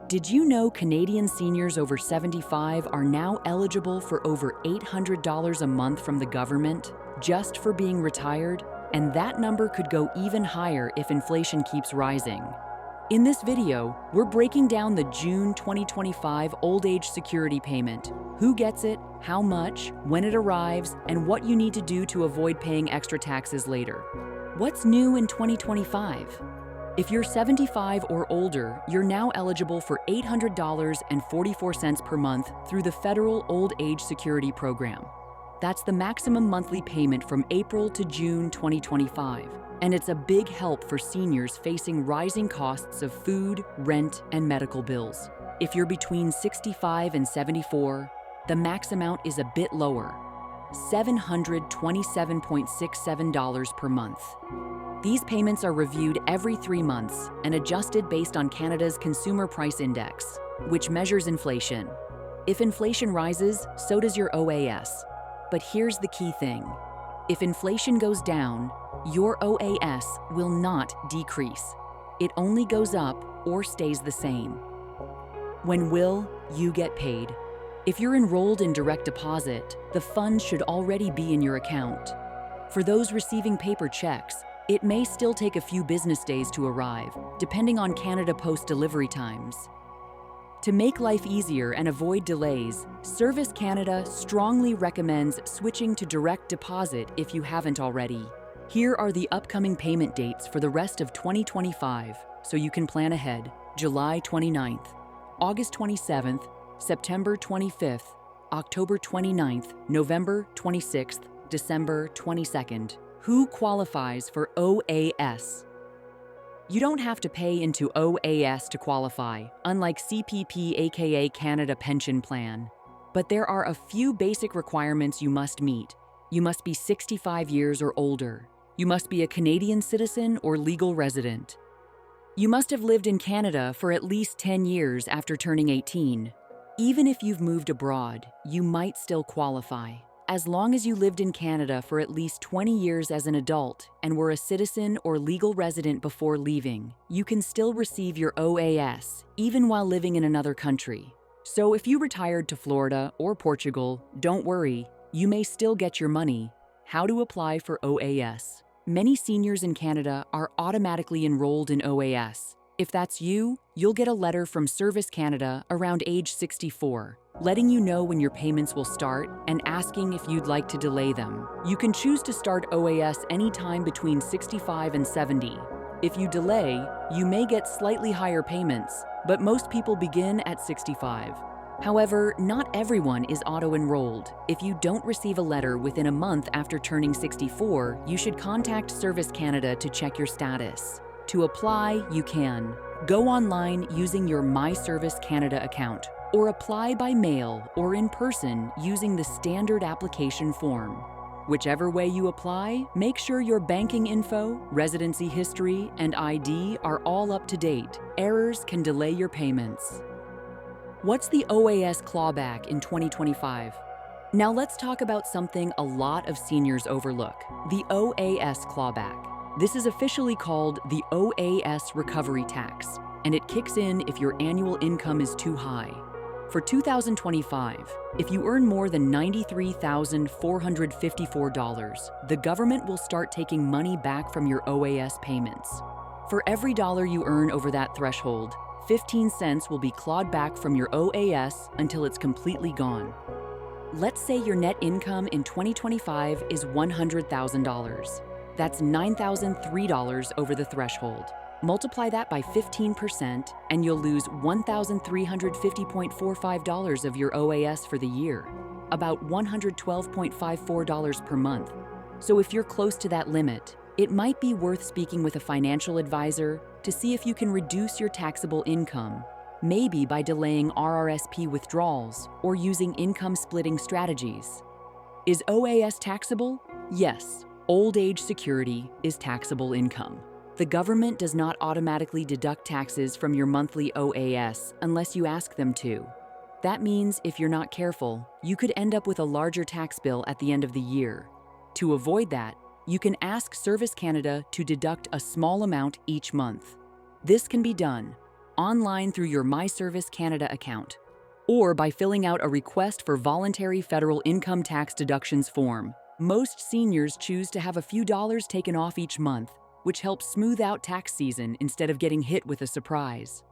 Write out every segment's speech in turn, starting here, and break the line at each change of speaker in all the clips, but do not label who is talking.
Did you know Canadian seniors over 75 are now eligible for over $800 a month from the government just for being retired? And that number could go even higher if inflation keeps rising. In this video, we're breaking down the June 2025 Old Age Security Payment, who gets it, how much, when it arrives, and what you need to do to avoid paying extra taxes later. What's new in 2025? If you're 75 or older, you're now eligible for $800.44 per month through the Federal Old Age Security Program. That's the maximum monthly payment from April to June 2025, and it's a big help for seniors facing rising costs of food, rent, and medical bills. If you're between 65 and 74, the max amount is a bit lower, $727.67 per month. These payments are reviewed every 3 months and adjusted based on Canada's Consumer Price Index, which measures inflation. If inflation rises, so does your OAS. But here's the key thing. If inflation goes down, your OAS will not decrease. It only goes up or stays the same. When will you get paid? If you're enrolled in direct deposit, the funds should already be in your account. For those receiving paper checks, it may still take a few business days to arrive, depending on Canada Post delivery times. To make life easier and avoid delays, Service Canada strongly recommends switching to direct deposit if you haven't already. Here are the upcoming payment dates for the rest of 2025, so you can plan ahead. July 29th, August 27th, September 25th, October 29th, November 26th, December 22nd. Who qualifies for OAS? You don't have to pay into OAS to qualify, unlike CPP aka Canada Pension Plan. But there are a few basic requirements you must meet. You must be 65 years or older. You must be a Canadian citizen or legal resident. You must have lived in Canada for at least 10 years after turning 18. Even if you've moved abroad, you might still qualify. As long as you lived in Canada for at least 20 years as an adult and were a citizen or legal resident before leaving, you can still receive your OAS, even while living in another country. So if you retired to Florida or Portugal, don't worry, you may still get your money. How to apply for OAS? Many seniors in Canada are automatically enrolled in OAS. If that's you, you'll get a letter from Service Canada around age 64, letting you know when your payments will start and asking if you'd like to delay them. You can choose to start OAS anytime between 65 and 70. If you delay, you may get slightly higher payments, but most people begin at 65. However, not everyone is auto-enrolled. If you don't receive a letter within a month after turning 64, you should contact Service Canada to check your status. To apply, you can go online using your My Service Canada account, or apply by mail or in person using the standard application form. Whichever way you apply, make sure your banking info, residency history, and ID are all up to date. Errors can delay your payments. What's the OAS clawback in 2025? Now let's talk about something a lot of seniors overlook, the OAS clawback. This is officially called the OAS recovery tax, and it kicks in if your annual income is too high. For 2025, if you earn more than $93,454, the government will start taking money back from your OAS payments. For every dollar you earn over that threshold, 15 cents will be clawed back from your OAS until it's completely gone. Let's say your net income in 2025 is $100,000. That's $9,003 over the threshold. Multiply that by 15% and you'll lose $1,350.45 of your OAS for the year, about $112.54 per month. So if you're close to that limit, it might be worth speaking with a financial advisor to see if you can reduce your taxable income, maybe by delaying RRSP withdrawals or using income splitting strategies. Is OAS taxable? Yes. Old age security is taxable income. The government does not automatically deduct taxes from your monthly OAS unless you ask them to. That means if you're not careful, you could end up with a larger tax bill at the end of the year. To avoid that, you can ask Service Canada to deduct a small amount each month. This can be done online through your MyService Canada account, or by filling out a request for voluntary federal income tax deductions form. Most seniors choose to have a few dollars taken off each month, which helps smooth out tax season instead of getting hit with a surprise.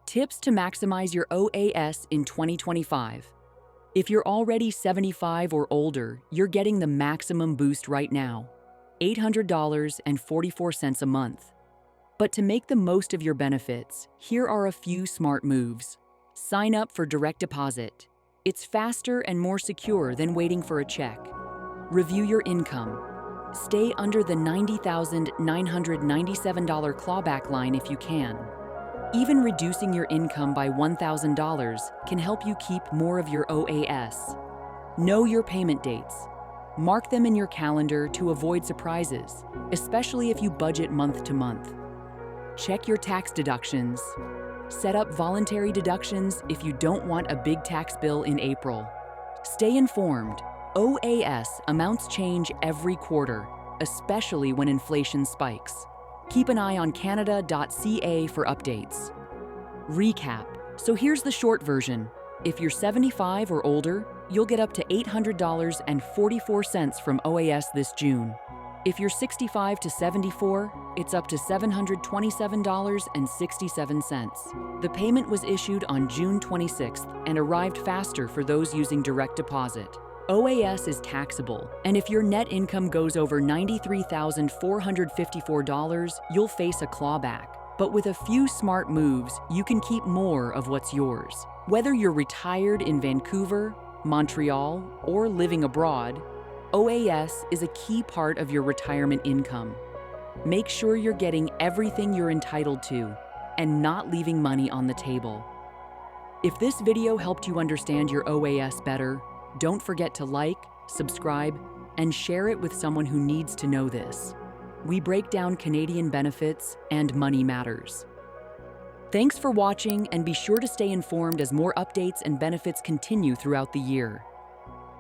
Tips to maximize your OAS in 2025. If you're already 75 or older, you're getting the maximum boost right now, $800.44 a month. But to make the most of your benefits, here are a few smart moves. Sign up for direct deposit. It's faster and more secure than waiting for a check. Review your income. Stay under the $90,997 clawback line if you can. Even reducing your income by $1,000 can help you keep more of your OAS. Know your payment dates. Mark them in your calendar to avoid surprises, especially if you budget month to month. Check your tax deductions. Set up voluntary deductions if you don't want a big tax bill in April. Stay informed. OAS amounts change every quarter, especially when inflation spikes. Keep an eye on Canada.ca for updates. Recap. So here's the short version. If you're 75 or older, you'll get up to $800.44 from OAS this June. If you're 65 to 74, it's up to $727.67. The payment was issued on June 26th and arrived faster for those using direct deposit. OAS is taxable, and if your net income goes over $93,454, you'll face a clawback. But with a few smart moves, you can keep more of what's yours. Whether you're retired in Vancouver, Montreal, or living abroad, OAS is a key part of your retirement income. Make sure you're getting everything you're entitled to and not leaving money on the table. If this video helped you understand your OAS better, don't forget to like, subscribe, and share it with someone who needs to know this. We break down Canadian benefits and money matters. Thanks for watching, and be sure to stay informed as more updates and benefits continue throughout the year.